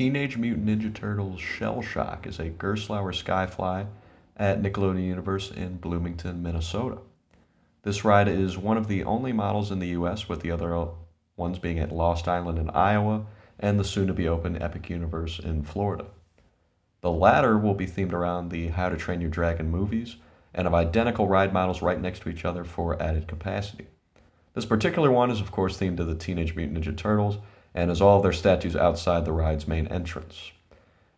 Teenage Mutant Ninja Turtles Shell Shock is a Gerstlauer Skyfly at Nickelodeon Universe in Bloomington, Minnesota. This ride is one of the only models in the US, with the other ones being at Lost Island in Iowa and the soon-to-be-open Epic Universe in Florida. The latter will be themed around the How to Train Your Dragon movies and have identical ride models right next to each other for added capacity. This particular one is, of course, themed to the Teenage Mutant Ninja Turtles and has all of their statues outside the ride's main entrance.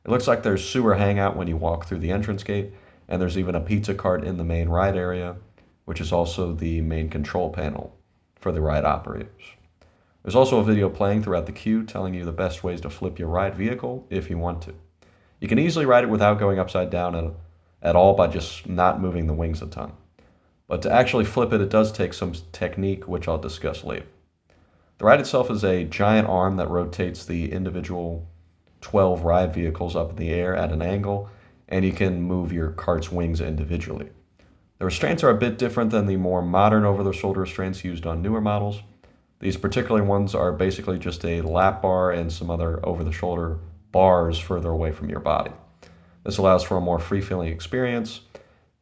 It looks like there's sewer hangout when you walk through the entrance gate, and there's even a pizza cart in the main ride area, which is also the main control panel for the ride operators. There's also a video playing throughout the queue telling you the best ways to flip your ride vehicle if you want to. You can easily ride it without going upside down at all by just not moving the wings a ton. But to actually flip it does take some technique, which I'll discuss later. The ride itself is a giant arm that rotates the individual 12 ride vehicles up in the air at an angle, and you can move your cart's wings individually. The restraints are a bit different than the more modern over-the-shoulder restraints used on newer models. These particular ones are basically just a lap bar and some other over-the-shoulder bars further away from your body. This allows for a more free-feeling experience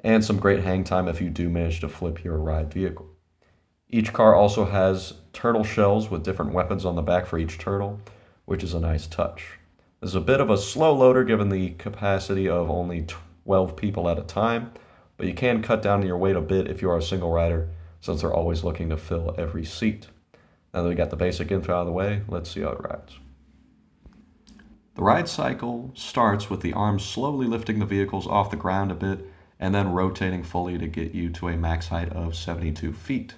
and some great hang time if you do manage to flip your ride vehicle. Each car also has turtle shells with different weapons on the back for each turtle, which is a nice touch. This is a bit of a slow loader given the capacity of only 12 people at a time, but you can cut down your weight a bit if you are a single rider, since they're always looking to fill every seat. Now that we got the basic info out of the way, let's see how it rides. The ride cycle starts with the arms slowly lifting the vehicles off the ground a bit and then rotating fully to get you to a max height of 72 feet.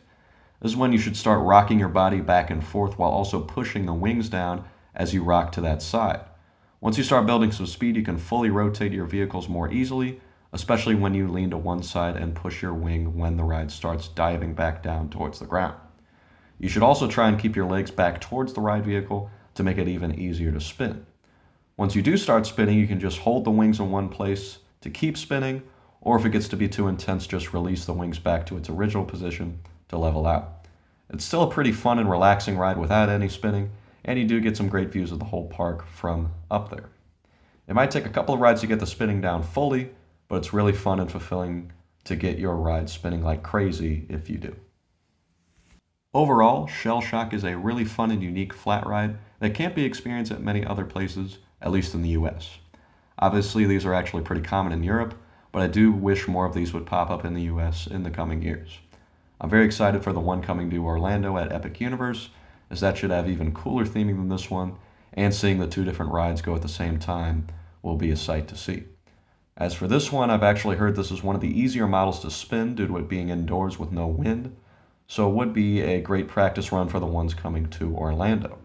This is when you should start rocking your body back and forth while also pushing the wings down as you rock to that side. Once you start building some speed, you can fully rotate your vehicles more easily, especially when you lean to one side and push your wing when the ride starts diving back down towards the ground. You should also try and keep your legs back towards the ride vehicle to make it even easier to spin. Once you do start spinning, you can just hold the wings in one place to keep spinning, or if it gets to be too intense, just release the wings back to its original position to level out. It's still a pretty fun and relaxing ride without any spinning, and you do get some great views of the whole park from up there. It might take a couple of rides to get the spinning down fully, but it's really fun and fulfilling to get your ride spinning like crazy if you do. Overall, Shell Shock is a really fun and unique flat ride that can't be experienced at many other places, at least in the US. Obviously, these are actually pretty common in Europe, but I do wish more of these would pop up in the US in the coming years. I'm very excited for the one coming to Orlando at Epic Universe, as that should have even cooler theming than this one, and seeing the two different rides go at the same time will be a sight to see. As for this one, I've actually heard this is one of the easier models to spin due to it being indoors with no wind, so it would be a great practice run for the ones coming to Orlando.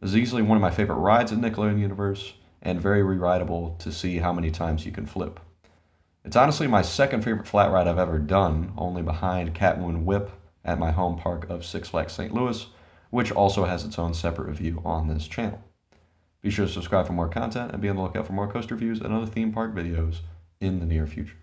This is easily one of my favorite rides in Nickelodeon Universe, and very re-rideable to see how many times you can flip. It's honestly my second favorite flat ride I've ever done, only behind Catwoman Whip at my home park of Six Flags St. Louis, which also has its own separate review on this channel. Be sure to subscribe for more content and be on the lookout for more coaster reviews and other theme park videos in the near future.